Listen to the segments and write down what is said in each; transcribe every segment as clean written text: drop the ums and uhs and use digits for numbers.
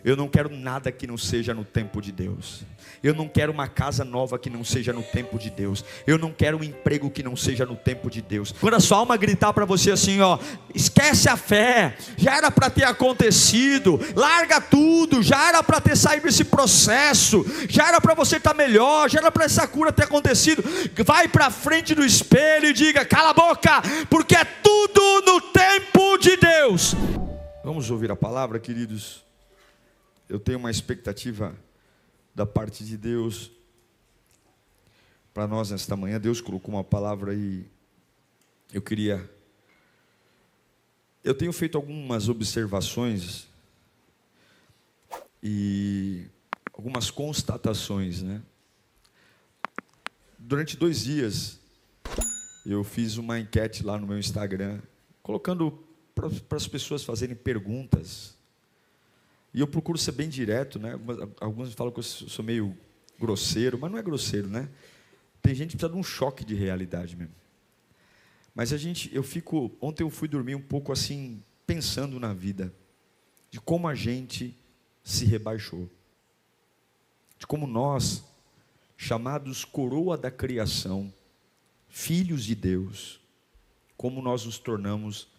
Eu não quero nada que não seja no tempo de Deus. Eu não quero uma casa nova que não seja no tempo de Deus. Eu não quero um emprego que não seja no tempo de Deus. Quando a sua alma gritar para você assim, ó, esquece a fé, já era para ter acontecido, larga tudo, já era para ter saído esse processo, já era para você estar melhor, já era para essa cura ter acontecido. Vai para frente do espelho e diga: cala a boca, porque é tudo no tempo de Deus. Vamos ouvir a palavra, queridos. Eu tenho uma expectativa da parte de Deus para nós nesta manhã. Deus colocou uma palavra aí. Eu tenho feito algumas observações e algumas constatações, né? Durante 2 dias eu fiz uma enquete lá no meu Instagram, colocando para as pessoas fazerem perguntas. E eu procuro ser bem direto, né? Alguns falam que eu sou meio grosseiro, mas não é grosseiro, né? Tem gente que precisa de um choque de realidade mesmo. Mas ontem eu fui dormir um pouco assim, pensando na vida, de como a gente se rebaixou, de como nós, chamados coroa da criação, filhos de Deus, como nós nos tornamos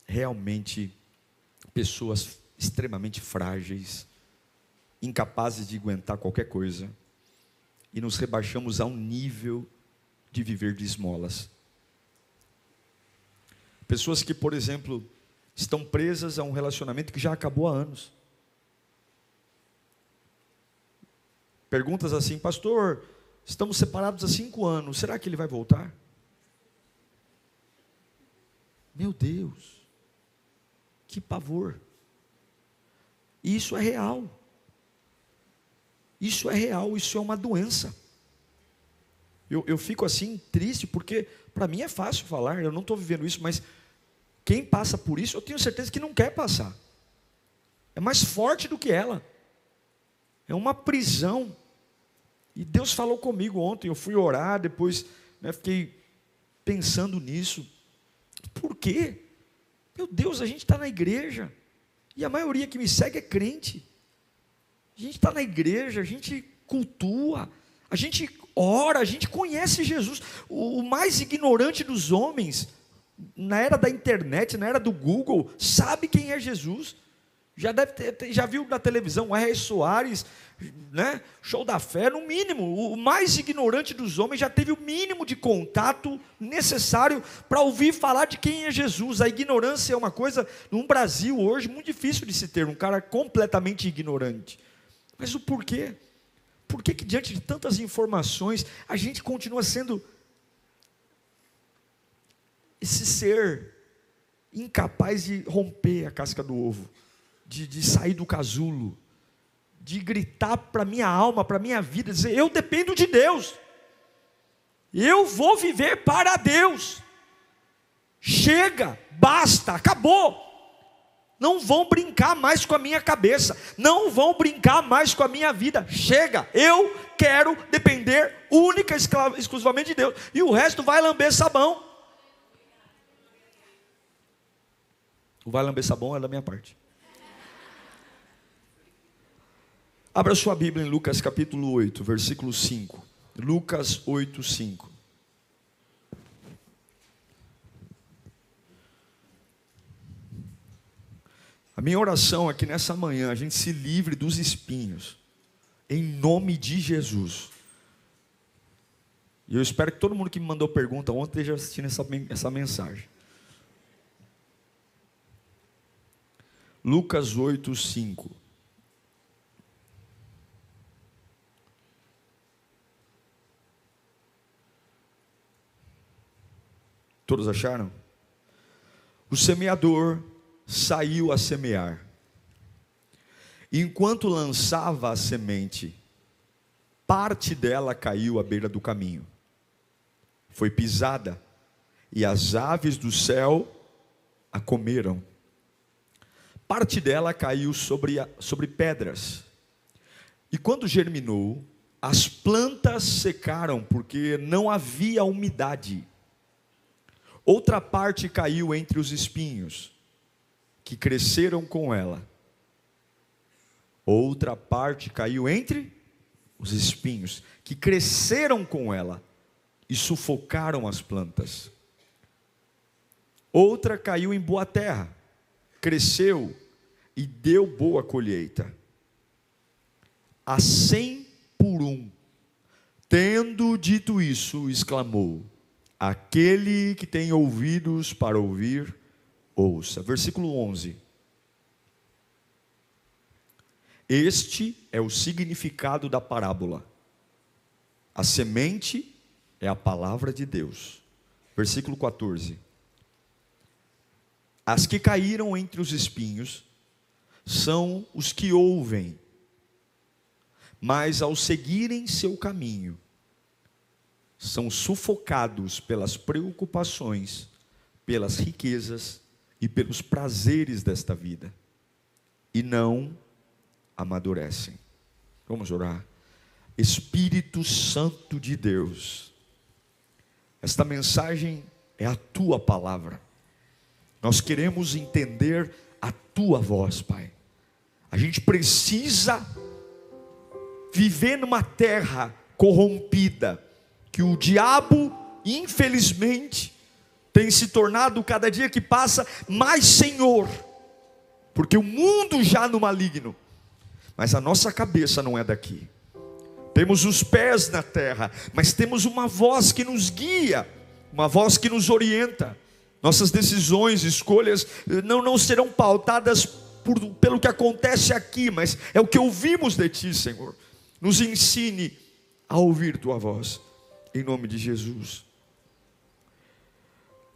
realmente pessoas extremamente frágeis, incapazes de aguentar qualquer coisa, e nos rebaixamos a um nível de viver de esmolas. Pessoas que, por exemplo, estão presas a um relacionamento que já acabou há anos. Perguntas assim: pastor, estamos separados há 5 anos, será que ele vai voltar? Meu Deus, que pavor. Isso é real. Isso é real, isso é uma doença. Eu fico assim triste, porque para mim é fácil falar, eu não estou vivendo isso, mas quem passa por isso, eu tenho certeza que não quer passar. É mais forte do que ela. É uma prisão. E Deus falou comigo ontem, eu fui orar, depois fiquei pensando nisso. Por quê? Meu Deus, a gente está na igreja. E a maioria que me segue é crente. A gente está na igreja, a gente cultua, a gente ora, a gente conhece Jesus. O mais ignorante dos homens, na era da internet, na era do Google, sabe quem é Jesus. Já viu na televisão o R. Soares, né? Show da fé, no mínimo. O mais ignorante dos homens já teve o mínimo de contato necessário para ouvir falar de quem é Jesus. A ignorância é uma coisa, no Brasil hoje, muito difícil de se ter, um cara completamente ignorante. Mas o porquê? Por que diante de tantas informações, a gente continua sendo esse ser incapaz de romper a casca do ovo? De sair do casulo, de gritar para a minha alma, para a minha vida, dizer: eu dependo de Deus, eu vou viver para Deus, chega, basta, acabou, não vão brincar mais com a minha cabeça, não vão brincar mais com a minha vida, chega, eu quero depender única e exclusivamente de Deus, e o resto vai lamber sabão. O vai lamber sabão é da minha parte. Abra sua Bíblia em Lucas capítulo 8, versículo 5. Lucas 8, 5. A minha oração é que nessa manhã a gente se livre dos espinhos, em nome de Jesus. E eu espero que todo mundo que me mandou pergunta ontem esteja assistindo essa mensagem. Lucas 8, 5. Todos acharam? O semeador saiu a semear. Enquanto lançava a semente, parte dela caiu à beira do caminho. Foi pisada, e as aves do céu a comeram. Parte dela caiu sobre pedras. E quando germinou, as plantas secaram, porque não havia umidade. Outra parte caiu entre os espinhos, que cresceram com ela. Outra parte caiu entre os espinhos, que cresceram com ela e sufocaram as plantas. Outra caiu em boa terra, cresceu e deu boa colheita. A 100 por 1. Tendo dito isso, exclamou: aquele que tem ouvidos para ouvir, ouça. Versículo 11. Este é o significado da parábola. A semente é a palavra de Deus. Versículo 14. As que caíram entre os espinhos são os que ouvem, mas ao seguirem seu caminho, são sufocados pelas preocupações, pelas riquezas e pelos prazeres desta vida, e não amadurecem. Vamos orar. Espírito Santo de Deus, esta mensagem é a tua palavra. Nós queremos entender a tua voz, Pai. A gente precisa viver numa terra corrompida, que o diabo, infelizmente, tem se tornado cada dia que passa mais senhor, porque o mundo já no maligno, mas a nossa cabeça não é daqui. Temos os pés na terra, mas temos uma voz que nos guia, uma voz que nos orienta. Nossas decisões, escolhas não serão pautadas pelo que acontece aqui, mas é o que ouvimos de Ti, Senhor. Nos ensine a ouvir Tua voz, em nome de Jesus.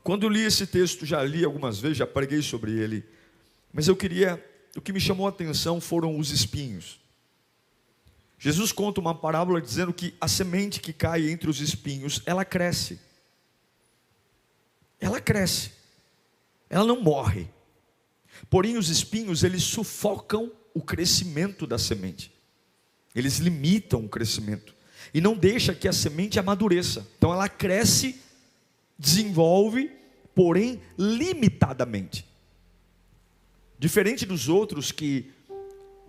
Quando eu li esse texto, já li algumas vezes, já preguei sobre ele, mas o que me chamou a atenção foram os espinhos. Jesus conta uma parábola dizendo que a semente que cai entre os espinhos, ela cresce. Ela cresce, ela não morre. Porém os espinhos, eles sufocam o crescimento da semente. Eles limitam o crescimento e não deixam que a semente amadureça. Então ela cresce, desenvolve, porém limitadamente. Diferente dos outros que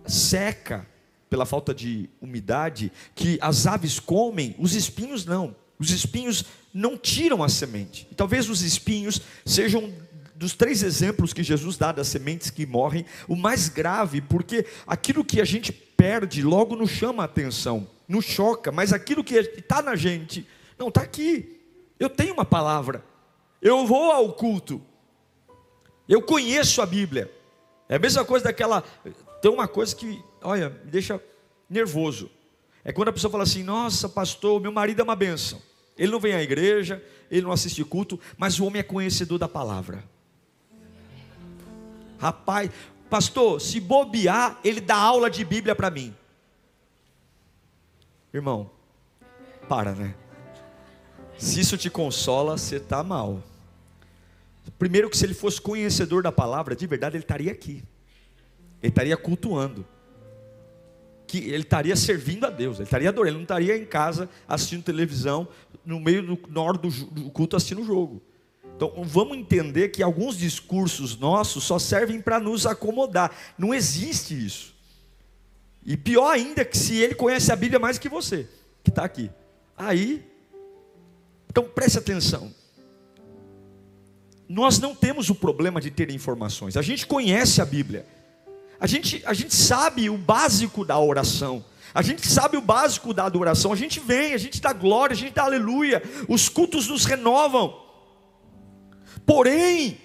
seca pela falta de umidade, que as aves comem, os espinhos não. Os espinhos não tiram a semente. E talvez os espinhos sejam, dos 3 exemplos que Jesus dá das sementes que morrem, o mais grave, porque aquilo que a gente perde logo nos chama a atenção, nos choca, mas aquilo que está na gente, não, está aqui. Eu tenho uma palavra, eu vou ao culto, eu conheço a Bíblia. É a mesma coisa daquela, tem uma coisa que, olha, me deixa nervoso. É quando a pessoa fala assim: nossa pastor, meu marido é uma bênção, ele não vem à igreja, ele não assiste culto, mas o homem é conhecedor da palavra. Rapaz, pastor, se bobear, ele dá aula de Bíblia para mim. Irmão, para, né? Se isso te consola, você está mal. Primeiro que se ele fosse conhecedor da palavra, de verdade, ele estaria aqui. Ele estaria cultuando. Que ele estaria servindo a Deus, ele estaria adorando, ele não estaria em casa assistindo televisão, na hora do culto assistindo o jogo. Então vamos entender que alguns discursos nossos só servem para nos acomodar. Não existe isso. E pior ainda que se ele conhece a Bíblia mais que você, que está aqui. Aí, então preste atenção. Nós não temos o problema de ter informações, a gente conhece a Bíblia. A gente sabe o básico da oração, a gente sabe o básico da adoração, a gente vem, a gente dá glória, a gente dá aleluia, os cultos nos renovam. Porém,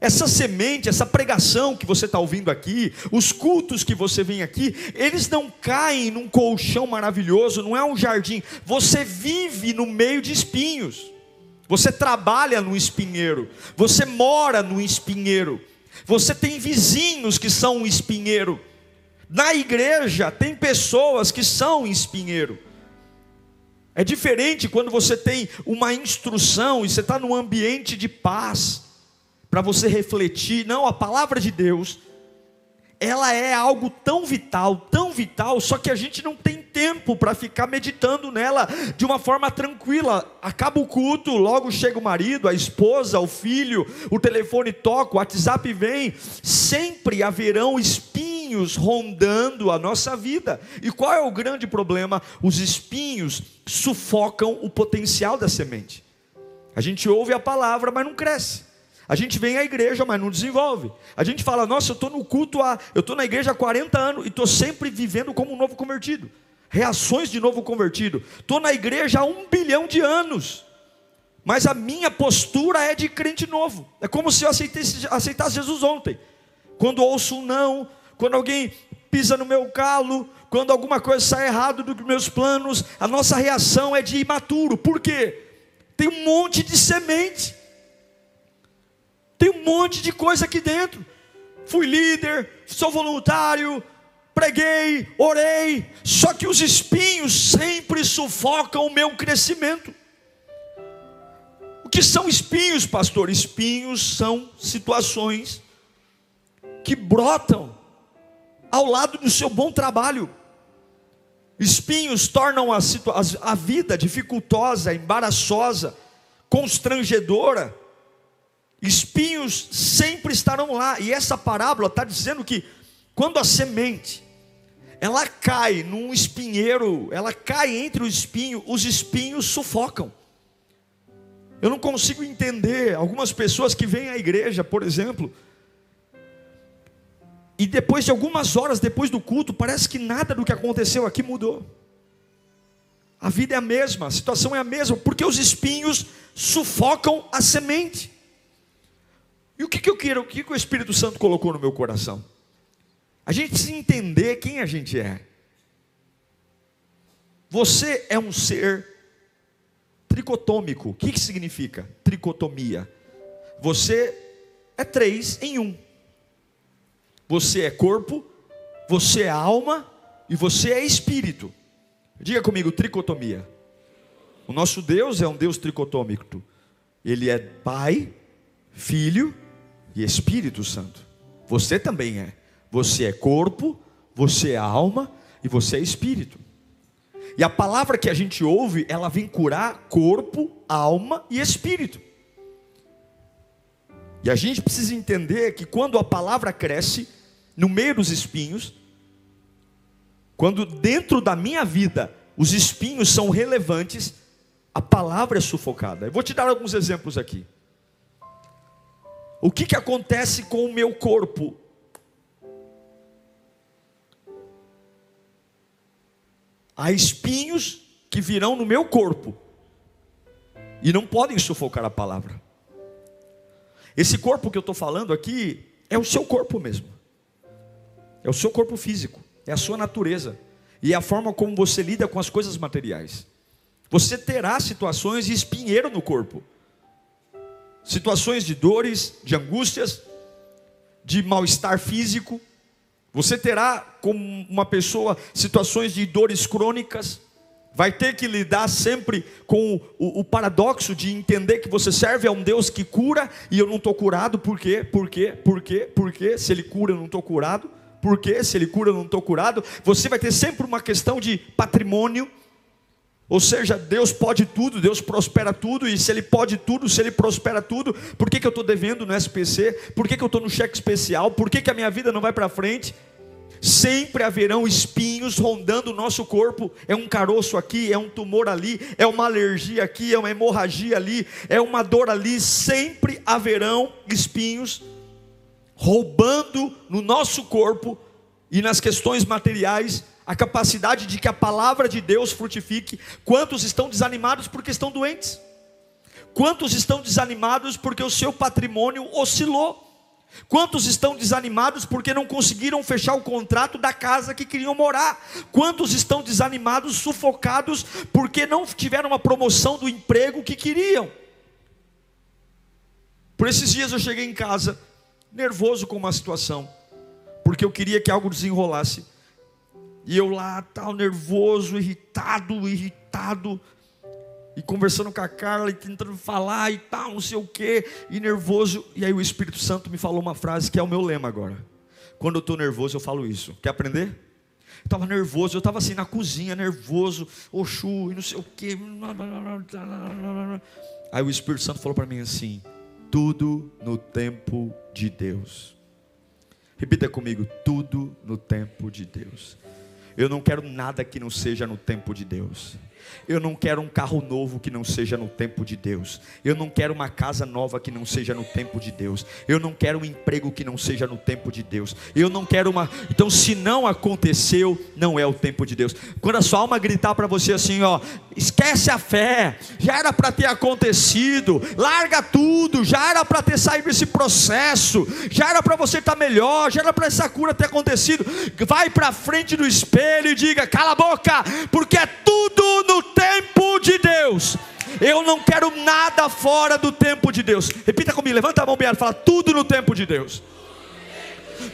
essa semente, essa pregação que você está ouvindo aqui, os cultos que você vem aqui, eles não caem num colchão maravilhoso, não é um jardim. Você vive no meio de espinhos, você trabalha no espinheiro, você mora no espinheiro, você tem vizinhos que são um espinheiro. Na igreja tem pessoas que são espinheiro. É diferente quando você tem uma instrução e você está num ambiente de paz, para você refletir. Não, a palavra de Deus, ela é algo tão vital, só que a gente não tem tempo para ficar meditando nela de uma forma tranquila. Acaba o culto, logo chega o marido, a esposa, o filho, o telefone toca, o WhatsApp vem. Sempre haverão espinhos espinhos rondando a nossa vida. E qual é o grande problema? Os espinhos sufocam o potencial da semente. A gente ouve a palavra, mas não cresce. A gente vem à igreja, mas não desenvolve. A gente fala, nossa, eu estou no culto, eu estou na igreja há 40 anos e estou sempre vivendo como um novo convertido. Reações de novo convertido. Estou na igreja há 1 bilhão de anos, mas a minha postura é de crente novo. É como se eu aceitasse Jesus ontem. Quando ouço um não, quando alguém pisa no meu calo, quando alguma coisa sai errado dos meus planos, a nossa reação é de imaturo. Por quê? Tem um monte de semente. Tem um monte de coisa aqui dentro. Fui líder, sou voluntário, preguei, orei. Só que os espinhos sempre sufocam o meu crescimento. O que são espinhos, pastor? Espinhos são situações que brotam ao lado do seu bom trabalho. Espinhos tornam a vida dificultosa, embaraçosa, constrangedora. Espinhos sempre estarão lá. E essa parábola está dizendo que quando a semente ela cai num espinheiro, ela cai entre os espinhos sufocam. Eu não consigo entender algumas pessoas que vêm à igreja, por exemplo, e depois de algumas horas depois do culto, parece que nada do que aconteceu aqui mudou. A vida é a mesma, a situação é a mesma, porque os espinhos sufocam a semente. E o que eu quero, o que o Espírito Santo colocou no meu coração? A gente precisa entender quem a gente é. Você é um ser tricotômico. O que significa tricotomia? Você é 3 em 1. Você é corpo, você é alma e você é espírito. Diga comigo, tricotomia. O nosso Deus é um Deus tricotômico. Ele é Pai, Filho e Espírito Santo. Você também é. Você é corpo, você é alma e você é espírito. E a palavra que a gente ouve, ela vem curar corpo, alma e espírito. E a gente precisa entender que quando a palavra cresce no meio dos espinhos, quando dentro da minha vida os espinhos são relevantes, a palavra é sufocada. Eu vou te dar alguns exemplos aqui. O que acontece com o meu corpo? Há espinhos que virão no meu corpo e não podem sufocar a palavra. Esse corpo que eu estou falando aqui é o seu corpo mesmo. É o seu corpo físico, é a sua natureza e é a forma como você lida com as coisas materiais. Você terá situações de espinheiro no corpo, situações de dores, de angústias, de mal-estar físico. Você terá, como uma pessoa, situações de dores crônicas. Vai ter que lidar sempre com o paradoxo de entender que você serve a um Deus que cura e eu não estou curado. Por quê? Por quê? Por quê? Por quê? Se Ele cura, eu não estou curado. Por quê? Se Ele cura, eu não estou curado. Você vai ter sempre uma questão de patrimônio. Ou seja, Deus pode tudo, Deus prospera tudo, e se Ele pode tudo, se Ele prospera tudo, por que eu estou devendo no SPC? Por que eu estou no cheque especial? Por que a minha vida não vai para frente? Sempre haverão espinhos rondando o nosso corpo. É um caroço aqui, é um tumor ali, é uma alergia aqui, é uma hemorragia ali, é uma dor ali. Sempre haverão espinhos roubando no nosso corpo e nas questões materiais a capacidade de que a palavra de Deus frutifique. Quantos estão desanimados porque estão doentes? Quantos estão desanimados porque o seu patrimônio oscilou? Quantos estão desanimados porque não conseguiram fechar o contrato da casa que queriam morar? Quantos estão desanimados, sufocados porque não tiveram a promoção do emprego que queriam? Por esses dias eu cheguei em casa nervoso com uma situação, porque eu queria que algo desenrolasse. E eu lá, tal, nervoso, irritado, e conversando com a Carla, e tentando falar, e tal, não sei o quê, e nervoso. E aí o Espírito Santo me falou uma frase que é o meu lema agora. Quando eu estou nervoso, eu falo isso. Quer aprender? Eu estava nervoso, eu estava assim na cozinha, nervoso, Oxu, e não sei o quê. Aí o Espírito Santo falou para mim assim: tudo no tempo de Deus. Repita comigo: tudo no tempo de Deus. Eu não quero nada que não seja no tempo de Deus. Eu não quero um carro novo que não seja no tempo de Deus. Eu não quero uma casa nova que não seja no tempo de Deus. Eu não quero um emprego que não seja no tempo de Deus. Eu não quero uma... Então, se não aconteceu, não é o tempo de Deus. Quando a sua alma gritar para você assim, ó, esquece a fé, já era para ter acontecido, larga tudo, já era para ter saído esse processo, já era para você estar melhor, já era para essa cura ter acontecido, vai para frente do espelho e diga: cala a boca, porque é tudo no tempo de Deus. Eu não quero nada fora do tempo de Deus. Repita comigo, levanta a mão bem alto, fala: tudo no tempo de Deus.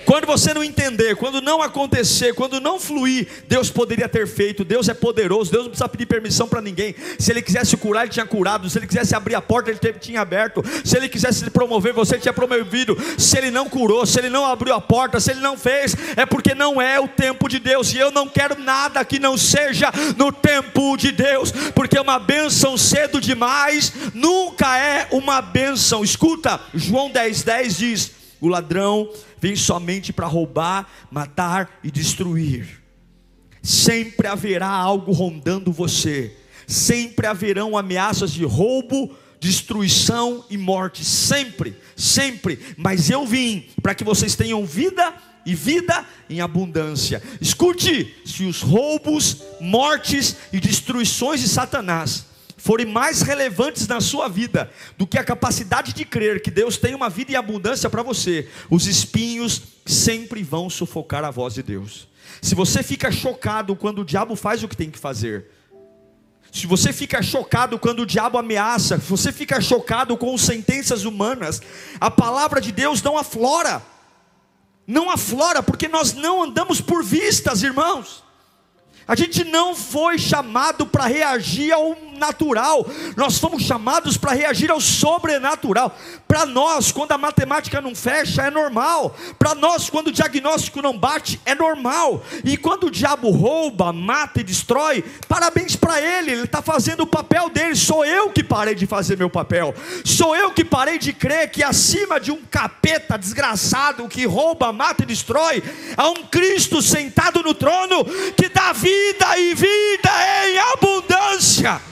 Quando você não entender, quando não acontecer, quando não fluir, Deus poderia ter feito. Deus é poderoso, Deus não precisa pedir permissão para ninguém. Se Ele quisesse curar, Ele tinha curado. Se Ele quisesse abrir a porta, Ele tinha aberto. Se Ele quisesse promover você, Ele tinha promovido. Se Ele não curou, se Ele não abriu a porta, se Ele não fez, é porque não é o tempo de Deus. E eu não quero nada que não seja no tempo de Deus, porque uma bênção cedo demais nunca é uma bênção. Escuta, João 10:10 diz: o ladrão vem somente para roubar, matar e destruir. Sempre haverá algo rondando você. Sempre haverão ameaças de roubo, destruição e morte. Sempre, sempre. Mas eu vim para que vocês tenham vida e vida em abundância. Escute: se os roubos, mortes e destruições de Satanás forem mais relevantes na sua vida do que a capacidade de crer que Deus tem uma vida em abundância para você, os espinhos sempre vão sufocar a voz de Deus. Se você fica chocado quando o diabo faz o que tem que fazer, se você fica chocado quando o diabo ameaça, se você fica chocado com sentenças humanas, a palavra de Deus não aflora. Não aflora, porque nós não andamos por vistas, irmãos. A gente não foi chamado para reagir ao natural, nós fomos chamados para reagir ao sobrenatural. Para nós, quando a matemática não fecha, é normal. Para nós, quando o diagnóstico não bate, é normal. E quando o diabo rouba, mata e destrói, parabéns para ele, ele está fazendo o papel dele. Sou eu que parei de fazer meu papel. Sou eu que parei de crer que acima de um capeta desgraçado que rouba, mata e destrói, há um Cristo sentado no trono que dá vida e vida em abundância.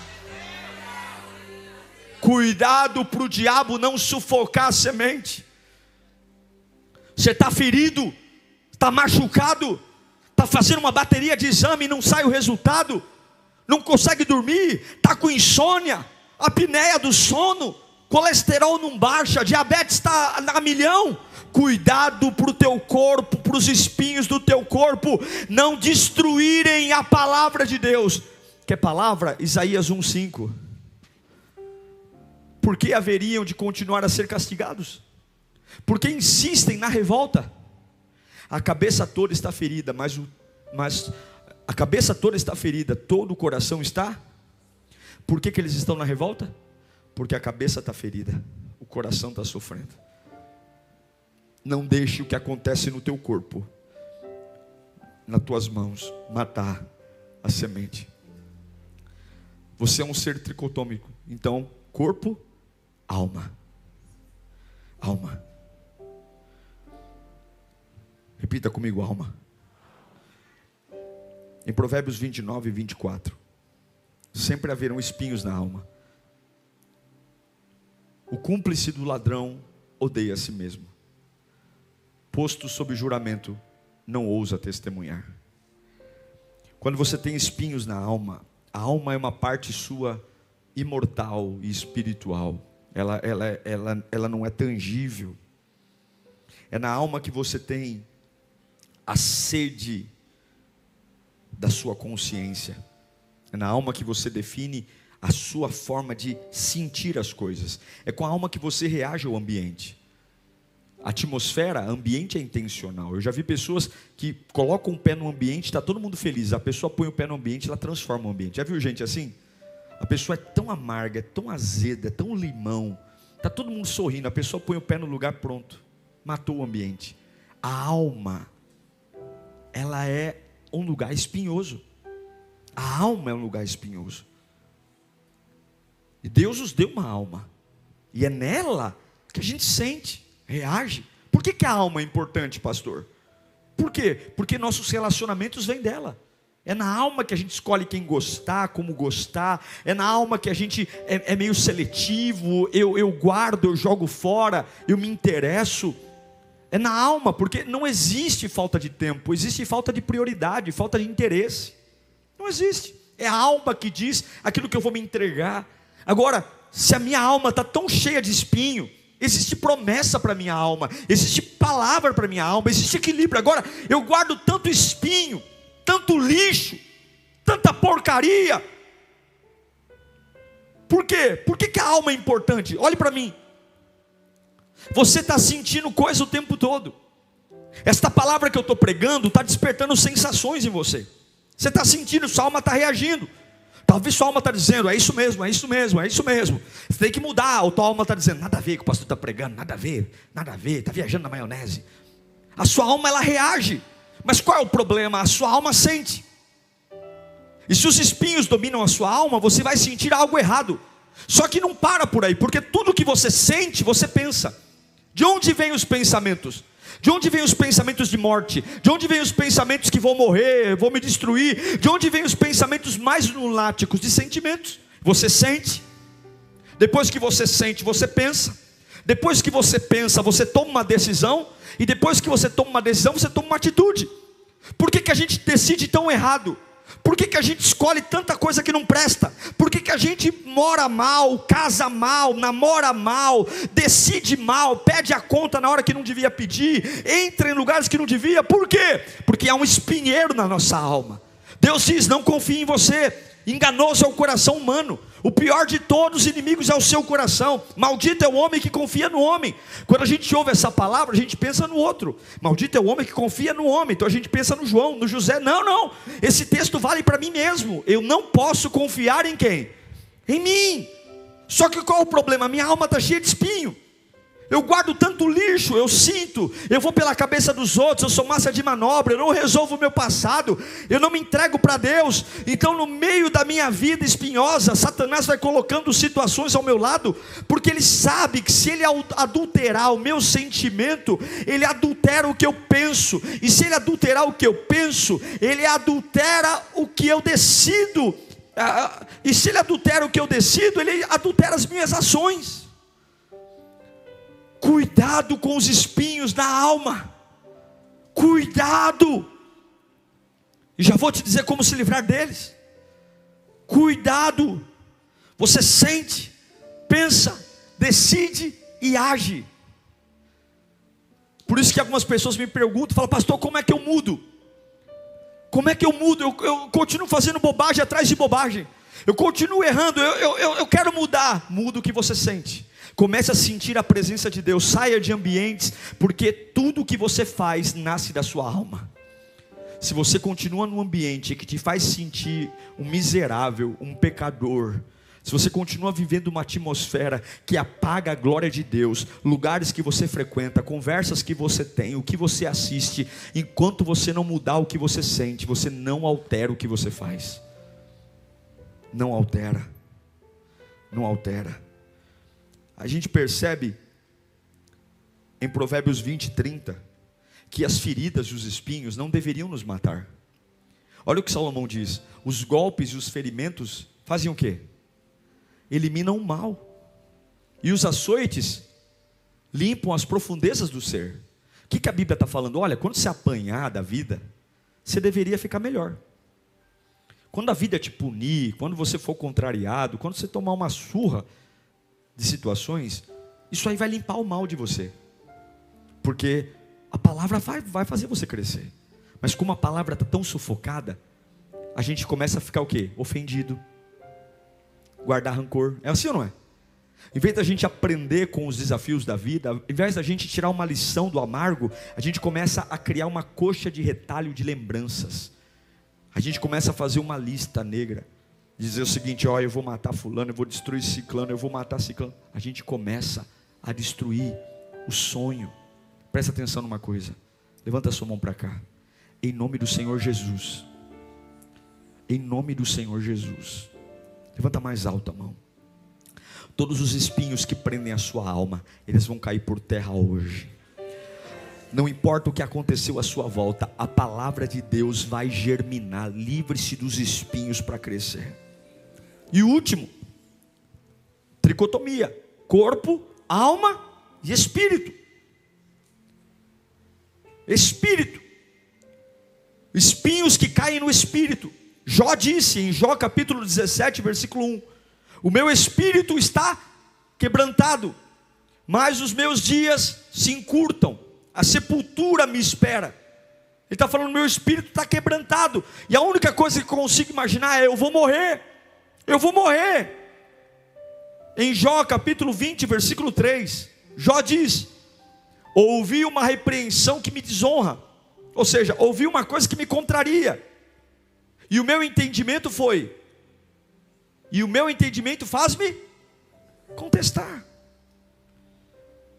Cuidado para o diabo não sufocar a semente. Você está ferido, está machucado, está fazendo uma bateria de exame e não sai o resultado, não consegue dormir, está com insônia, apneia do sono, colesterol não baixa, diabetes está a milhão. Cuidado para o teu corpo, para os espinhos do teu corpo não destruírem a palavra de Deus. Que palavra? Isaías 1:5. Por que haveriam de continuar a ser castigados? Porque insistem na revolta. A cabeça toda está ferida, mas a cabeça toda está ferida, todo o coração está. Por que eles estão na revolta? Porque a cabeça está ferida, o coração está sofrendo. Não deixe o que acontece no teu corpo, nas tuas mãos, matar a semente. Você é um ser tricotômico, então corpo, alma. Alma. Repita comigo: alma. Em Provérbios 29:24, sempre haverão espinhos na alma. O cúmplice do ladrão odeia a si mesmo. Posto sob juramento, não ousa testemunhar. Quando você tem espinhos na alma, a alma é uma parte sua imortal e espiritual. Ela não é tangível. É na alma que você tem a sede da sua consciência. É na alma que você define a sua forma de sentir as coisas. É com a alma que você reage ao ambiente. A atmosfera, ambiente é intencional. Eu já vi pessoas que colocam o pé no ambiente, está todo mundo feliz. A pessoa põe o pé no ambiente, ela transforma o ambiente. Já viu gente assim? A pessoa é tão amarga, é tão azeda, é tão limão. Está todo mundo sorrindo, a pessoa põe o pé no lugar, pronto. Matou o ambiente. A alma, ela é um lugar espinhoso. A alma é um lugar espinhoso. E Deus nos deu uma alma. E é nela que a gente sente, reage, Por que a alma é importante, pastor? Por quê? Porque nossos relacionamentos vêm dela. É na alma que a gente escolhe quem gostar, como gostar. É na alma que a gente é meio seletivo. Eu guardo, eu jogo fora, eu me interesso. É na alma, porque não existe falta de tempo, existe falta de prioridade, falta de interesse. Não existe. É a alma que diz aquilo que eu vou me entregar. Agora, se a minha alma está tão cheia de espinho, existe promessa para a minha alma, existe palavra para a minha alma, existe equilíbrio. Agora, eu guardo tanto espinho, tanto lixo, tanta porcaria. Por quê? Por que a alma é importante? Olhe para mim. Você está sentindo coisa o tempo todo. Esta palavra que eu estou pregando está despertando sensações em você. Você está sentindo, sua alma está reagindo. Talvez sua alma está dizendo, é isso mesmo, é isso mesmo, é isso mesmo. Você tem que mudar. Ou tua alma está dizendo, nada a ver com o pastor está pregando, nada a ver, está viajando na maionese. A sua alma, ela reage. Mas qual é o problema? A sua alma sente. E se os espinhos dominam a sua alma, você vai sentir algo errado. Só que não para por aí, porque tudo que você sente, você pensa. De onde vêm os pensamentos? De onde vêm os pensamentos de morte? De onde vêm os pensamentos que vou morrer, vou me destruir? De onde vêm os pensamentos mais lunáticos? De sentimentos. Você sente. Depois que você sente, você pensa. Depois que você pensa, você toma uma decisão. E depois que você toma uma decisão, você toma uma atitude. Por que a gente decide tão errado? Por que a gente escolhe tanta coisa que não presta? Por que a gente mora mal, casa mal, namora mal, decide mal, pede a conta na hora que não devia pedir, entra em lugares que não devia? Por quê? Porque há um espinheiro na nossa alma. Deus diz, não confie em você. Enganoso é o coração humano. O pior de todos os inimigos é o seu coração. Maldito é o homem que confia no homem. Quando a gente ouve essa palavra, a gente pensa no outro. Maldito é o homem que confia no homem. Então a gente pensa no João, no José. Não, esse texto vale para mim mesmo. Eu não posso confiar em quem? Em mim. Só que qual é o problema? Minha alma está cheia de espinho. Eu guardo tanto lixo, eu sinto, eu vou pela cabeça dos outros, eu sou massa de manobra, eu não resolvo o meu passado, eu não me entrego para Deus. Então no meio da minha vida espinhosa, Satanás vai colocando situações ao meu lado, porque ele sabe que se ele adulterar o meu sentimento, ele adultera o que eu penso, e se ele adulterar o que eu penso, ele adultera o que eu decido, e se ele adultera o que eu decido, ele adultera as minhas ações. Cuidado com os espinhos na alma. Cuidado. E já vou te dizer como se livrar deles. Cuidado. Você sente, pensa, decide e age. Por isso que algumas pessoas me perguntam, falam, pastor, como é que eu mudo? Como é que eu mudo? Eu continuo fazendo bobagem atrás de bobagem. Eu continuo errando, eu quero mudar. Muda o que você sente. Comece a sentir a presença de Deus. Saia de ambientes, porque tudo que você faz nasce da sua alma. Se você continua num ambiente que te faz sentir um miserável, um pecador, se você continua vivendo uma atmosfera que apaga a glória de Deus, lugares que você frequenta, conversas que você tem, o que você assiste, enquanto você não mudar o que você sente, você não altera o que você faz. Não altera. Não altera. A gente percebe em Provérbios 20:30 que as feridas e os espinhos não deveriam nos matar. Olha o que Salomão diz: os golpes e os ferimentos fazem o quê? Eliminam o mal. E os açoites limpam as profundezas do ser. O que a Bíblia está falando? Olha, quando você apanhar da vida, você deveria ficar melhor. Quando a vida te punir, quando você for contrariado, quando você tomar uma surra de situações, isso aí vai limpar o mal de você, porque a palavra vai fazer você crescer. Mas como a palavra está tão sufocada, a gente começa a ficar o quê? Ofendido, guardar rancor. É assim ou não é? Em vez da gente aprender com os desafios da vida, ao invés da gente tirar uma lição do amargo, a gente começa a criar uma coxa de retalho de lembranças. A gente começa a fazer uma lista negra, dizer o seguinte: ó, eu vou matar fulano, eu vou destruir ciclano, eu vou matar ciclano. A gente começa a destruir o sonho. Presta atenção numa coisa. Levanta a sua mão para cá. Em nome do Senhor Jesus. Em nome do Senhor Jesus. Levanta mais alto a mão. Todos os espinhos que prendem a sua alma, eles vão cair por terra hoje. Não importa o que aconteceu à sua volta, a palavra de Deus vai germinar. Livre-se dos espinhos para crescer. E o último, tricotomia: corpo, alma e espírito. Espírito, espinhos que caem no espírito. Jó disse em Jó capítulo 17, versículo 1: o meu espírito está quebrantado, mas os meus dias se encurtam, a sepultura me espera. Ele está falando: meu espírito está quebrantado, e a única coisa que consigo imaginar é: eu vou morrer, eu vou morrer. Em Jó capítulo 20, versículo 3, Jó diz: ouvi uma repreensão que me desonra, ou seja, ouvi uma coisa que me contraria, e o meu entendimento faz-me contestar.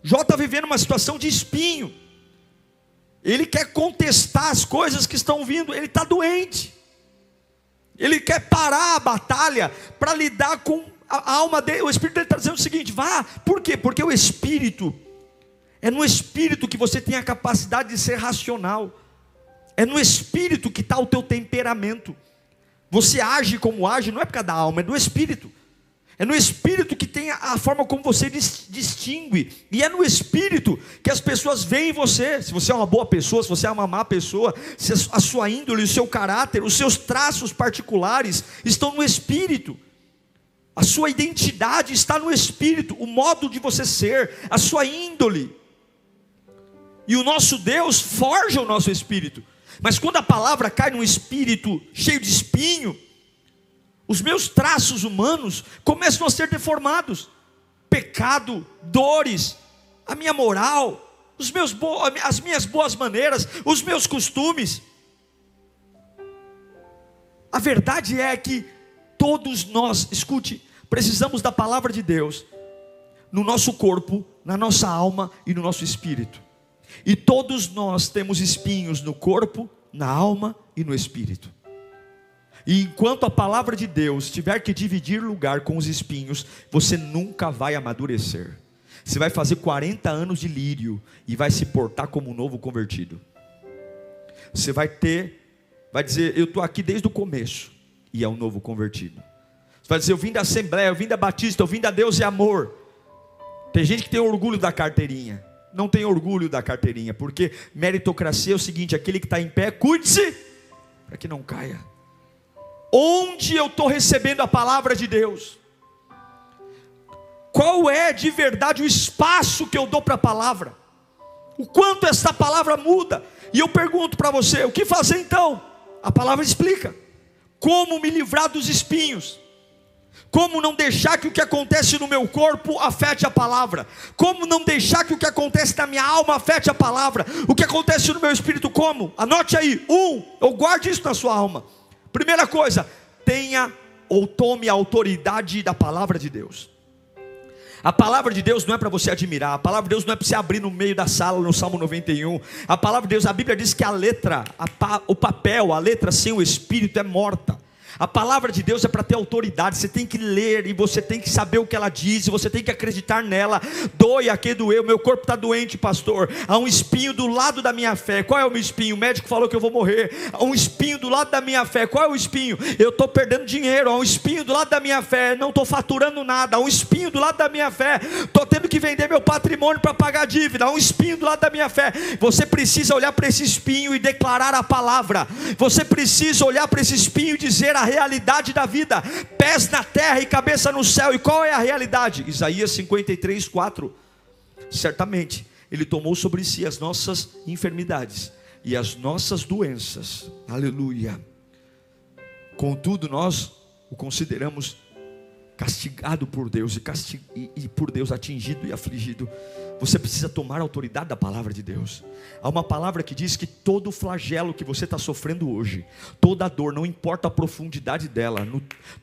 Jó está vivendo uma situação de espinho. Ele quer contestar as coisas que estão vindo. Ele está doente. Ele quer parar a batalha para lidar com a alma dele. O Espírito dele está dizendo o seguinte: vá. Por quê? Porque o Espírito, é no Espírito que você tem a capacidade de ser racional. É no Espírito que está o teu temperamento. Você age como age, não é por causa da alma, é do Espírito. É no Espírito que tem a forma como você distingue. E é no Espírito que as pessoas veem você. Se você é uma boa pessoa, se você é uma má pessoa, se a sua índole, o seu caráter, os seus traços particulares estão no Espírito. A sua identidade está no Espírito. O modo de você ser, a sua índole. E o nosso Deus forja o nosso espírito. Mas quando a palavra cai num espírito cheio de espinho, os meus traços humanos começam a ser deformados. Pecado, dores, a minha moral, as minhas boas maneiras, os meus costumes. A verdade é que todos nós, escute, precisamos da palavra de Deus no nosso corpo, na nossa alma e no nosso espírito. E todos nós temos espinhos no corpo, na alma e no espírito. E enquanto a palavra de Deus tiver que dividir lugar com os espinhos, você nunca vai amadurecer. Você vai fazer 40 anos de lírio e vai se portar como um novo convertido. Você vai dizer: eu estou aqui desde o começo, e é um novo convertido. Você vai dizer: eu vim da Assembleia, eu vim da Batista, eu vim da Deus e Amor. Tem gente que tem orgulho da carteirinha. Não tem orgulho da carteirinha, porque meritocracia é o seguinte: aquele que está em pé, cuide-se para que não caia. Onde eu estou recebendo a palavra de Deus? Qual é de verdade o espaço que eu dou para a palavra? O quanto essa palavra muda? E eu pergunto para você: o que fazer então? A palavra explica. Como me livrar dos espinhos? Como não deixar que o que acontece no meu corpo afete a palavra? Como não deixar que o que acontece na minha alma afete a palavra? O que acontece no meu espírito, como? Anote aí, ou guarde isso na sua alma. Primeira coisa, tenha ou tome a autoridade da palavra de Deus. A palavra de Deus não é para você admirar. A palavra de Deus não é para você abrir no meio da sala no Salmo 91. A palavra de Deus, a Bíblia diz que a letra, o papel, a letra sem o espírito é morta. A palavra de Deus é para ter autoridade. Você tem que ler e você tem que saber o que ela diz, e você tem que acreditar nela. Doe a que doeu, meu corpo está doente, pastor. Há um espinho do lado da minha fé. Qual é o meu espinho? O médico falou que eu vou morrer. Há um espinho do lado da minha fé. Qual é o espinho? Eu estou perdendo dinheiro. Há um espinho do lado da minha fé. Não estou faturando nada. Há um espinho do lado da minha fé. Estou tendo que vender meu patrimônio para pagar a dívida. Há um espinho do lado da minha fé. Você precisa olhar para esse espinho e declarar a palavra. Você precisa olhar para esse espinho e dizer a realidade da vida: pés na terra e cabeça no céu. E qual é a realidade? Isaías 53, 4. Certamente Ele tomou sobre si as nossas enfermidades e as nossas doenças. Aleluia. Contudo nós o consideramos castigado por Deus e por Deus atingido e afligido. Você precisa tomar a autoridade da palavra de Deus. Há uma palavra que diz que todo flagelo que você está sofrendo hoje, toda dor, não importa a profundidade dela,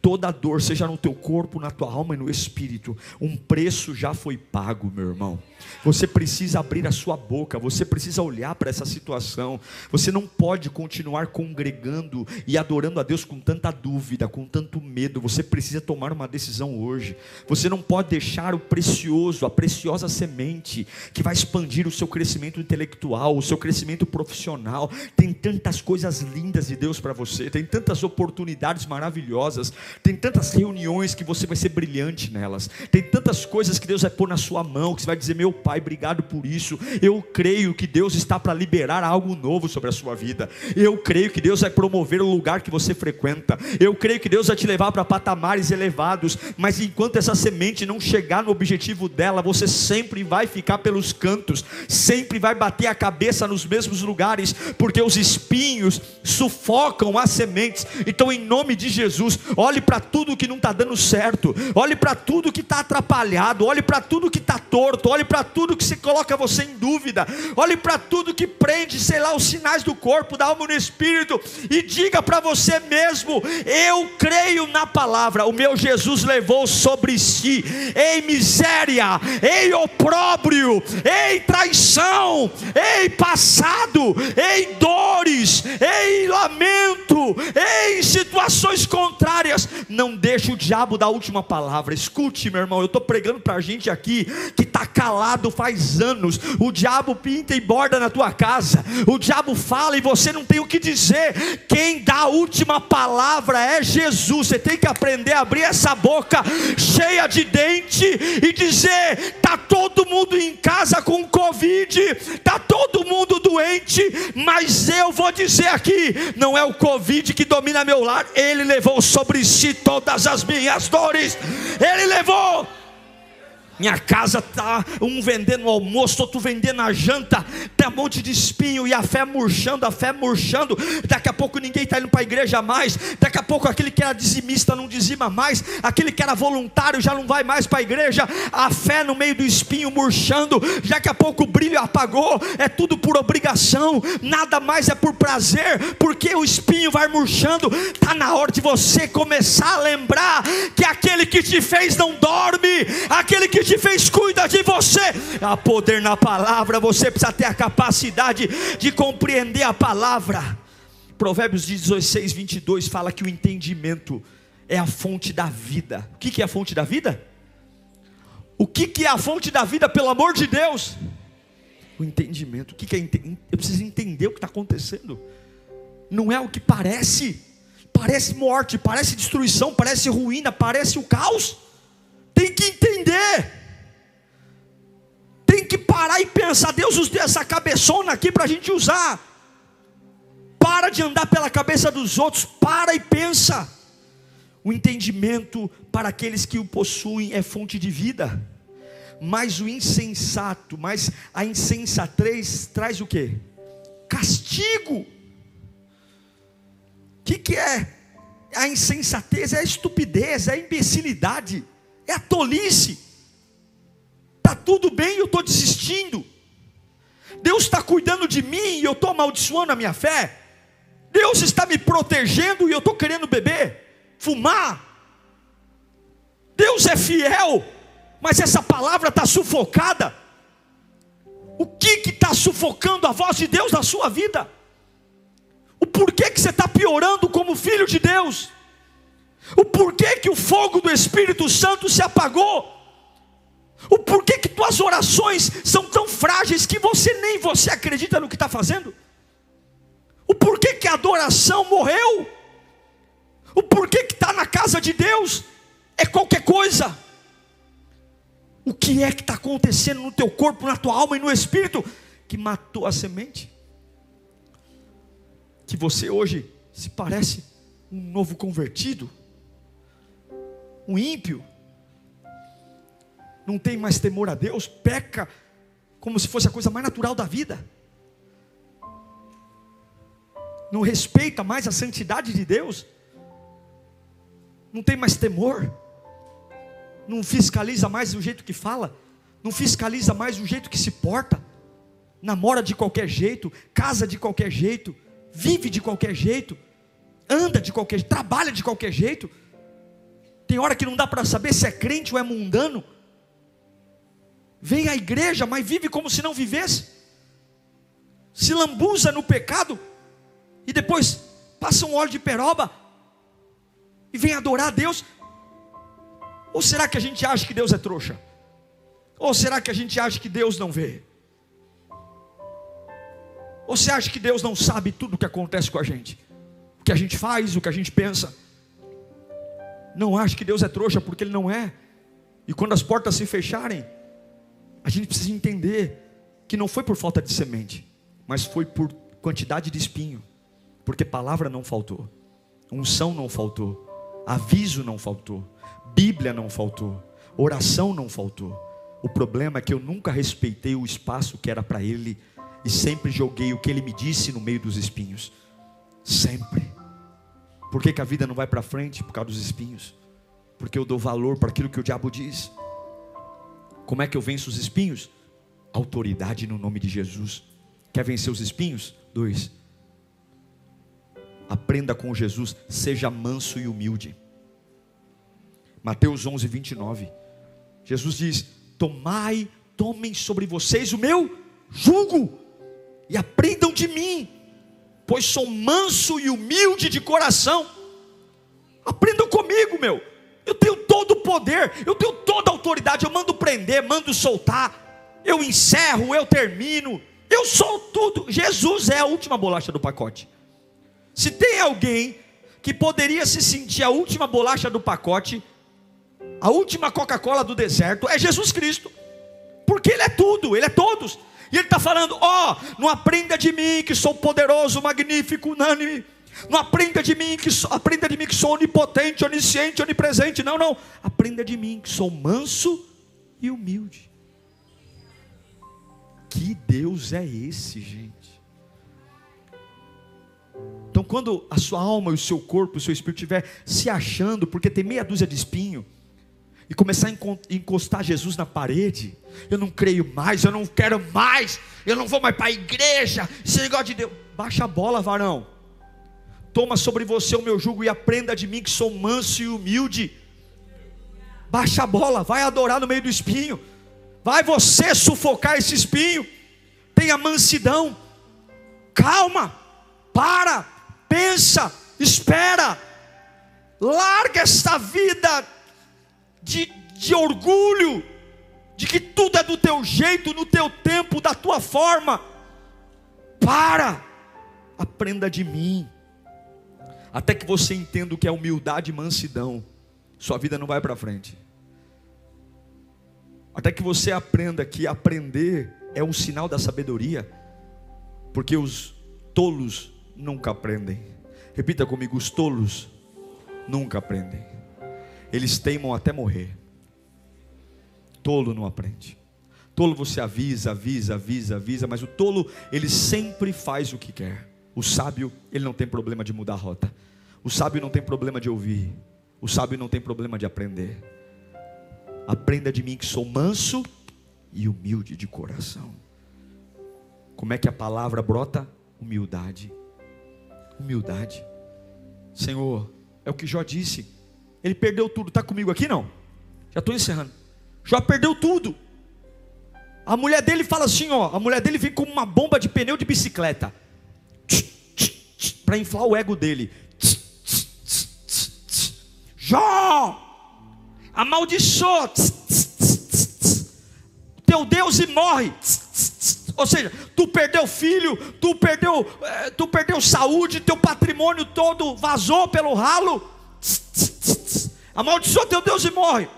toda dor, seja no teu corpo, na tua alma e no espírito, um preço já foi pago, meu irmão. Você precisa abrir a sua boca, você precisa olhar para essa situação. Você não pode continuar congregando e adorando a Deus com tanta dúvida, com tanto medo. Você precisa tomar uma decisão hoje. Você não pode deixar o precioso, a preciosa semente que vai expandir o seu crescimento intelectual, o seu crescimento profissional. Tem tantas coisas lindas de Deus para você, tem tantas oportunidades maravilhosas, tem tantas reuniões que você vai ser brilhante nelas, tem tantas coisas que Deus vai pôr na sua mão, que você vai dizer: meu Pai, obrigado por isso. Eu creio que Deus está para liberar algo novo sobre a sua vida. Eu creio que Deus vai promover o lugar que você frequenta. Eu creio que Deus vai te levar para patamares elevados. Mas enquanto essa semente não chegar no objetivo dela, você sempre vai ficar pelos cantos, sempre vai bater a cabeça nos mesmos lugares, porque os espinhos sufocam as sementes. Então, em nome de Jesus, olhe para tudo que não está dando certo, olhe para tudo que está atrapalhado, olhe para tudo que está torto, olhe para tudo que se coloca você em dúvida, olhe para tudo que prende, sei lá, os sinais do corpo, da alma e do espírito, e diga para você mesmo: eu creio na palavra. O meu Jesus levou sobre si ei miséria, ei opróbrio, ei traição, ei passado, ei dores, ei lamento, ei situações contrárias. Não deixe o diabo dar a última palavra. Escute, meu irmão, eu estou pregando para a gente aqui que está calado faz anos. O diabo pinta e borda na tua casa, o diabo fala e você não tem o que dizer. Quem dá a última palavra é Jesus. Você tem que aprender a abrir essa boca cheia de dente e dizer: está todo mundo em casa com Covid, está todo mundo doente, mas eu vou dizer aqui: não é o Covid que domina meu lar. Ele levou sobre si todas as minhas dores, Ele levou. Minha casa está um vendendo o almoço, outro vendendo a janta, tem um monte de espinho e a fé murchando, daqui a pouco ninguém está indo para a igreja mais, daqui a pouco aquele que era dizimista não dizima mais, aquele que era voluntário já não vai mais para a igreja, a fé no meio do espinho murchando, daqui a pouco o brilho apagou, é tudo por obrigação, nada mais é por prazer, porque o espinho vai murchando. Está na hora de você começar a lembrar que aquele que te fez não dorme, aquele que te fez cuida de você. Há poder na palavra, você precisa ter a capacidade de compreender a palavra. Provérbios 16, 22 fala que o entendimento é a fonte da vida. O que é a fonte da vida? O que é a fonte da vida, pelo amor de Deus? O entendimento. O que é entendimento? Eu preciso entender o que está acontecendo. Não é o que parece. Parece morte, parece destruição, parece ruína, parece o caos. Tem que entender. Tem que parar e pensar: Deus nos deu essa cabeçona aqui para a gente usar. Para de andar pela cabeça dos outros, para e pensa. O entendimento para aqueles que o possuem é fonte de vida. Mas o insensato, mas a insensatez traz o quê? Castigo. O que é a insensatez? É a estupidez, é a imbecilidade, é a tolice. Está tudo bem e eu estou desistindo. Deus está cuidando de mim e eu estou amaldiçoando a minha fé. Deus está me protegendo e eu estou querendo beber, fumar. Deus é fiel, mas essa palavra está sufocada. O que está sufocando a voz de Deus na sua vida? O porquê que você está piorando como filho de Deus? O porquê que o fogo do Espírito Santo se apagou? O porquê que tuas orações são tão frágeis que nem você acredita no que está fazendo? O porquê que a adoração morreu? O porquê que está na casa de Deus é qualquer coisa? O que é que está acontecendo no teu corpo, na tua alma e no espírito que matou a semente? Que você hoje se parece um novo convertido, um ímpio, não tem mais temor a Deus, peca como se fosse a coisa mais natural da vida, não respeita mais a santidade de Deus, não tem mais temor, não fiscaliza mais o jeito que fala, não fiscaliza mais o jeito que se porta, namora de qualquer jeito, casa de qualquer jeito, vive de qualquer jeito, anda de qualquer jeito, trabalha de qualquer jeito. Tem hora que não dá para saber se é crente ou é mundano. vem à igreja, mas vive como se não vivesse, se lambuza no pecado, e depois passa um óleo de peroba, e vem adorar a Deus? Ou será que a gente acha que Deus é trouxa? Ou será que a gente acha que Deus não vê? Ou você acha que Deus não sabe tudo o que acontece com a gente? O que a gente faz, o que a gente pensa? Não acha que Deus é trouxa, porque Ele não é. E quando as portas se fecharem, a gente precisa entender que não foi por falta de semente, mas foi por quantidade de espinho. Porque palavra não faltou, unção não faltou, aviso não faltou, Bíblia não faltou, oração não faltou. O problema é que eu nunca respeitei o espaço que era para Ele, e sempre joguei o que Ele me disse no meio dos espinhos. Sempre. Por que a vida não vai para frente? Por causa dos espinhos. Porque eu dou valor para aquilo que o diabo diz. Como é que eu venço os espinhos? Autoridade no nome de Jesus. Quer vencer os espinhos? 2. Aprenda com Jesus, seja manso e humilde. Mateus 11, 29. Jesus diz: tomem sobre vocês o meu jugo, e aprendam de mim, pois sou manso e humilde de coração. Aprendam comigo, meu. Eu tenho todo o poder, eu tenho toda a autoridade. Eu mando prender, mando soltar, eu encerro, eu termino, eu sou tudo. Jesus é a última bolacha do pacote. Se tem alguém que poderia se sentir a última bolacha do pacote, a última Coca-Cola do deserto, é Jesus Cristo. Porque Ele é tudo, Ele é todos. E Ele está falando: não aprenda de mim que sou poderoso, magnífico, unânime. Não aprenda de mim que sou onipotente, onisciente, onipresente. Não. Aprenda de mim que sou manso e humilde. Que Deus é esse, gente? Então, quando a sua alma, o seu corpo, o seu espírito estiver se achando, porque tem meia dúzia de espinho, e começar a encostar Jesus na parede: eu não creio mais, eu não quero mais, eu não vou mais para a igreja, esse negócio de Deus. Baixa a bola, varão. Toma sobre você o meu jugo e aprenda de mim que sou manso e humilde. Baixa a bola, vai adorar no meio do espinho. Vai você sufocar esse espinho. Tenha mansidão. Calma, para, pensa, espera. Larga essa vida de orgulho, de que tudo é do teu jeito, no teu tempo, da tua forma. Para, aprenda de mim. Até que você entenda o que é humildade e mansidão, sua vida não vai para frente. Até que você aprenda que aprender é um sinal da sabedoria, porque os tolos nunca aprendem. Repita comigo: os tolos nunca aprendem. Eles teimam até morrer. Tolo não aprende. Tolo você avisa, mas o tolo, ele sempre faz o que quer. O sábio, ele não tem problema de mudar a rota. O sábio não tem problema de ouvir. O sábio não tem problema de aprender. Aprenda de mim que sou manso e humilde de coração. Como é que a palavra brota? Humildade. Humildade. Senhor, é o que Jó disse. Ele perdeu tudo. Está comigo aqui não? Já estou encerrando. Jó perdeu tudo. A mulher dele fala assim, a mulher dele vem com uma bomba de pneu de bicicleta para inflar o ego dele. Jó, amaldiçoa teu Deus e morre. Ou seja, tu perdeu filho, tu perdeu saúde, teu patrimônio todo vazou pelo ralo. Amaldiçoa teu Deus e morre.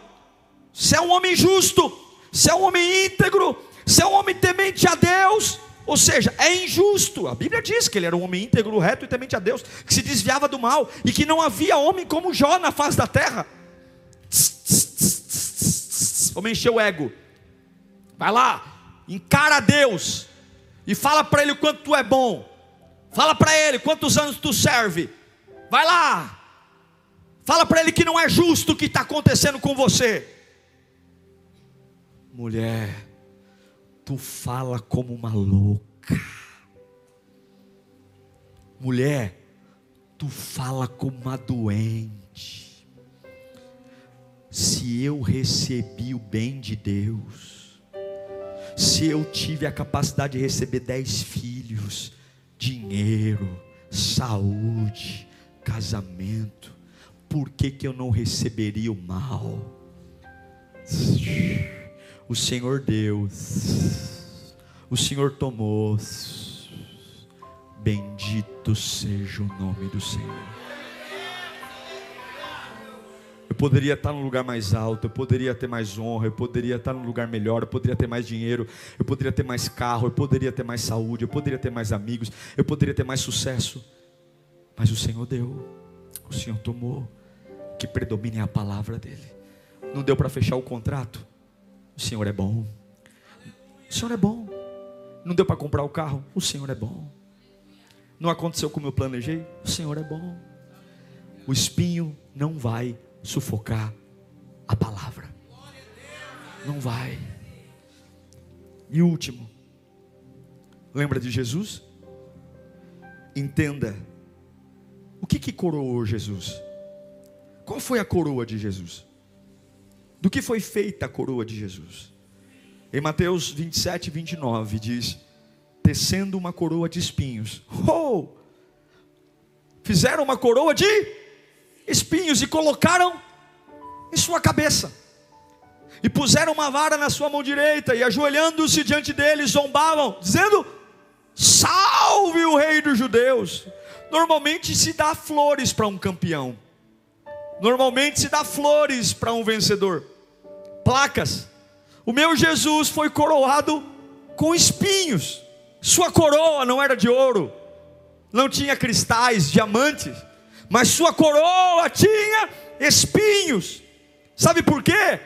Você é um homem justo, você é um homem íntegro, você é um homem temente a Deus. Ou seja, é injusto. A Bíblia diz que ele era um homem íntegro, reto e temente a Deus, que se desviava do mal, e que não havia homem como Jó na face da terra. Vamos encher o ego. Vai lá, encara Deus e fala para Ele o quanto tu é bom. Fala para Ele quantos anos tu serve. Vai lá, fala para Ele que não é justo o que está acontecendo com você. Mulher, tu fala como uma louca. Mulher, tu fala como uma doente. Se eu recebi o bem de Deus, Se eu tive a capacidade de receber 10 filhos, dinheiro, saúde, casamento, por que eu não receberia o mal? O Senhor deu, o Senhor tomou. Bendito seja o nome do Senhor. Eu poderia estar num lugar mais alto, eu poderia ter mais honra, eu poderia estar num lugar melhor, eu poderia ter mais dinheiro, eu poderia ter mais carro, eu poderia ter mais saúde, eu poderia ter mais amigos, eu poderia ter mais sucesso. Mas o Senhor deu, o Senhor tomou. Que predomine a palavra dele. Não deu para fechar o contrato? O Senhor é bom. O Senhor é bom. Não deu para comprar o carro? O Senhor é bom. Não aconteceu como eu planejei? O Senhor é bom. O espinho não vai sufocar a palavra. Não vai. E último, lembra de Jesus? Entenda, o que coroou Jesus? Qual foi a coroa de Jesus? Do que foi feita a coroa de Jesus? Em Mateus 27, 29 diz: tecendo uma coroa de espinhos. Fizeram uma coroa de espinhos e colocaram em sua cabeça. E puseram uma vara na sua mão direita, e ajoelhando-se diante dele, zombavam, dizendo: salve o rei dos judeus. Normalmente se dá flores para um campeão. Normalmente se dá flores para um vencedor. Placas. O meu Jesus foi coroado com espinhos. Sua coroa não era de ouro, não tinha cristais, diamantes, mas sua coroa tinha espinhos. Sabe por quê?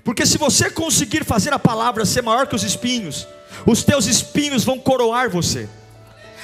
Porque se você conseguir fazer a palavra ser maior que os espinhos, os teus espinhos vão coroar você.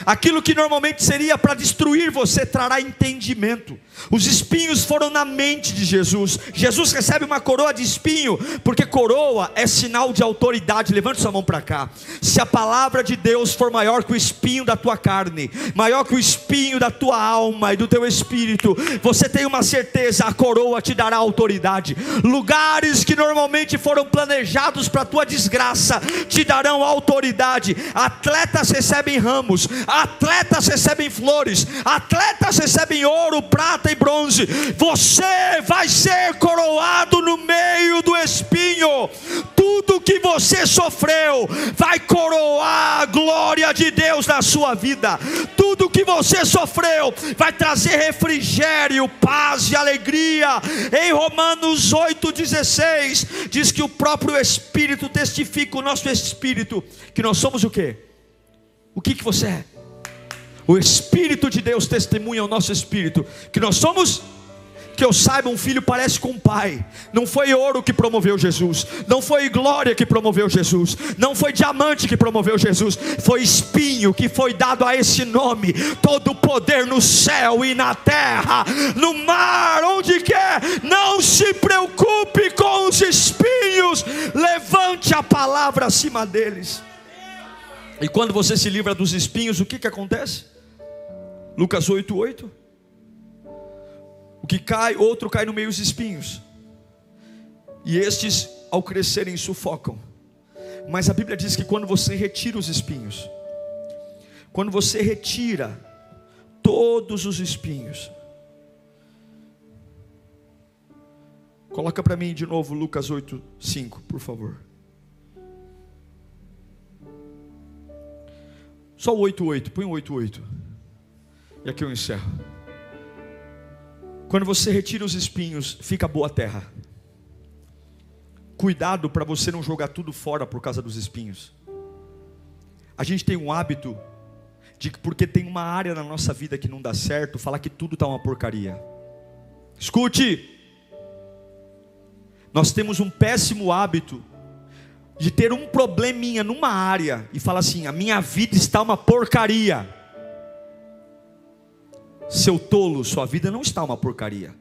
Aquilo que normalmente seria para destruir você, trará entendimento. Os espinhos foram na mente de Jesus. Jesus recebe uma coroa de espinho, porque coroa é sinal de autoridade. Levante sua mão para cá. Se a palavra de Deus for maior que o espinho da tua carne, maior que o espinho da tua alma e do teu espírito, você tem uma certeza: a coroa te dará autoridade. Lugares que normalmente foram planejados para a tua desgraça, te darão autoridade. Atletas recebem ramos, atletas recebem flores, atletas recebem ouro, prata e bronze. Você vai ser coroado no meio do espinho. Tudo que você sofreu vai coroar a glória de Deus na sua vida. Tudo que você sofreu vai trazer refrigério, paz e alegria. Em Romanos 8,16 diz que o próprio Espírito testifica o nosso espírito que nós somos o quê? O que você é? O Espírito de Deus testemunha ao nosso espírito que nós somos. Que eu saiba, um filho parece com um pai. Não foi ouro que promoveu Jesus, não foi glória que promoveu Jesus, não foi diamante que promoveu Jesus, foi espinho que foi dado a esse nome. Todo o poder no céu e na terra, no mar, onde quer. Não se preocupe com os espinhos, levante a palavra acima deles. E quando você se livra dos espinhos, o que acontece? Lucas 8:8. O que cai, outro cai no meio dos espinhos, e estes ao crescerem sufocam. Mas a Bíblia diz que quando você retira os espinhos, quando você retira todos os espinhos, coloca para mim de novo Lucas 8:5, por favor. Só o 8:8, põe o 8:8. E aqui eu encerro. Quando você retira os espinhos, fica boa a terra. Cuidado para você não jogar tudo fora por causa dos espinhos. A gente tem um hábito de que porque tem uma área na nossa vida que não dá certo, falar que tudo está uma porcaria. Escute, nós temos um péssimo hábito de ter um probleminha numa área e falar assim: a minha vida está uma porcaria. Seu tolo, sua vida não está uma porcaria.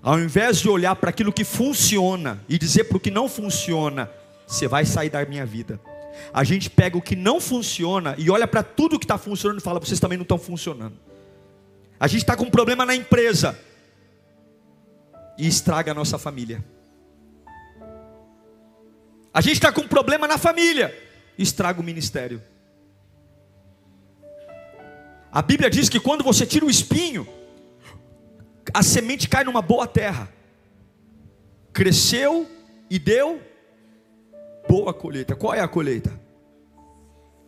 Ao invés de olhar para aquilo que funciona e dizer para o que não funciona, você vai sair da minha vida. A gente pega o que não funciona e olha para tudo que está funcionando e fala: vocês também não estão funcionando. A gente está com um problema na empresa e estraga a nossa família. A gente está com um problema na família, estraga o ministério. A Bíblia diz que quando você tira o espinho, a semente cai numa boa terra, cresceu e deu boa colheita. Qual é a colheita?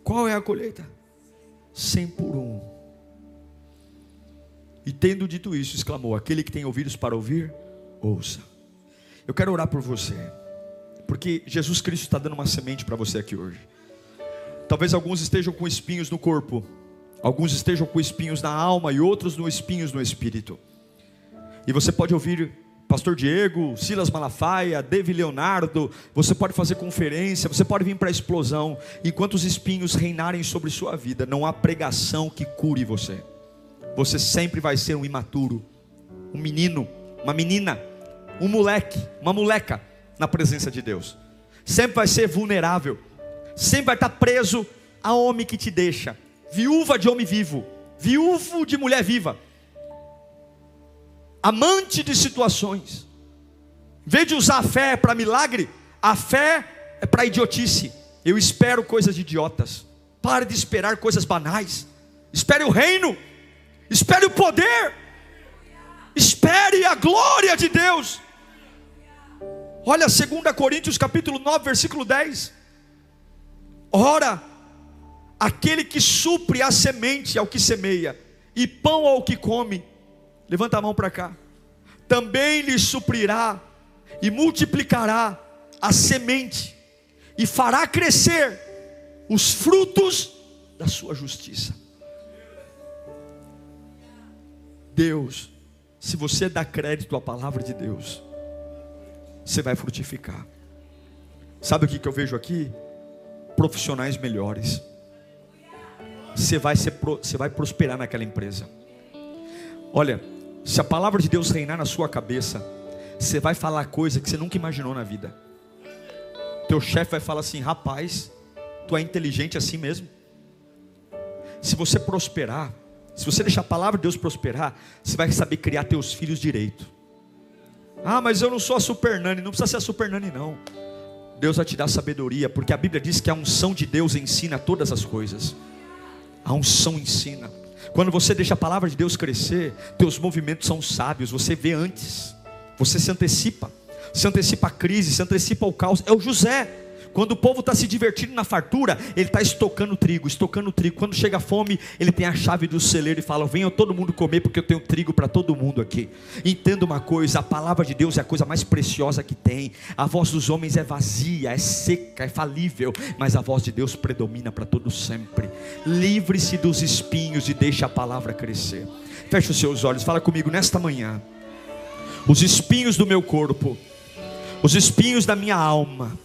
Qual é a colheita? 100 por 1. E tendo dito isso, exclamou: aquele que tem ouvidos para ouvir, ouça. Eu quero orar por você, porque Jesus Cristo está dando uma semente para você aqui hoje. Talvez alguns estejam com espinhos no corpo, alguns estejam com espinhos na alma, e outros com espinhos no espírito. E você pode ouvir Pastor Diego, Silas Malafaia, David Leonardo, você pode fazer conferência, você pode vir para a explosão. Enquanto os espinhos reinarem sobre sua vida, não há pregação que cure você. Você sempre vai ser um imaturo, um menino, uma menina, um moleque, uma moleca na presença de Deus. Sempre vai ser vulnerável, sempre vai estar preso a homem que te deixa, viúva de homem vivo, viúvo de mulher viva, amante de situações. Em vez de usar a fé para milagre, a fé é para idiotice. Eu espero coisas de idiotas. Pare de esperar coisas banais. Espere o reino, espere o poder, espere a glória de Deus. Olha 2 Coríntios capítulo 9, versículo 10. Ora, aquele que supre a semente ao que semeia, e pão ao que come, levanta a mão para cá, também lhe suprirá e multiplicará a semente, e fará crescer os frutos da sua justiça. Deus, se você dá crédito à palavra de Deus, você vai frutificar. Sabe o que eu vejo aqui? Profissionais melhores. Você vai prosperar naquela empresa. Olha, se a palavra de Deus reinar na sua cabeça, você vai falar coisa que você nunca imaginou na vida. Teu chefe vai falar assim: rapaz, tu é inteligente assim mesmo? Se você prosperar, se você deixar a palavra de Deus prosperar, você vai saber criar teus filhos direito. Ah, mas eu não sou a super nani. Não precisa ser a super nani não. Deus vai te dar sabedoria, porque a Bíblia diz que a unção de Deus ensina todas as coisas. A unção ensina. Quando você deixa a palavra de Deus crescer, teus movimentos são sábios. Você vê antes, você se antecipa a crise, se antecipa ao caos. É o José. Quando o povo está se divertindo na fartura, ele está estocando trigo. Quando chega a fome, ele tem a chave do celeiro e fala: venham todo mundo comer, porque eu tenho trigo para todo mundo aqui. Entenda uma coisa: a palavra de Deus é a coisa mais preciosa que tem. A voz dos homens é vazia, é seca, é falível, mas a voz de Deus predomina para todo sempre. Livre-se dos espinhos e deixe a palavra crescer. Feche os seus olhos, fala comigo nesta manhã: os espinhos do meu corpo, os espinhos da minha alma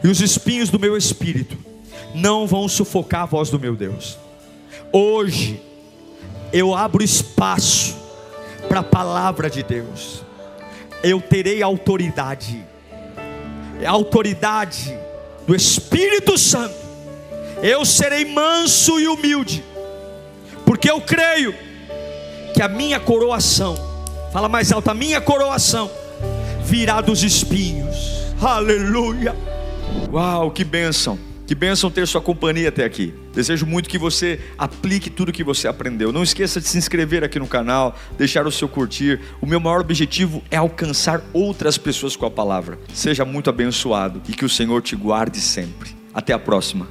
e os espinhos do meu espírito não vão sufocar a voz do meu Deus. Hoje eu abro espaço para a palavra de Deus. Eu terei autoridade, a autoridade do Espírito Santo. Eu serei manso e humilde, porque eu creio que a minha coroação, fala mais alto, a minha coroação virá dos espinhos. Aleluia. Uau, que bênção ter sua companhia até aqui. Desejo muito que você aplique tudo que você aprendeu. Não esqueça de se inscrever aqui no canal, deixar o seu curtir. O meu maior objetivo é alcançar outras pessoas com a palavra. Seja muito abençoado e que o Senhor te guarde sempre. Até a próxima.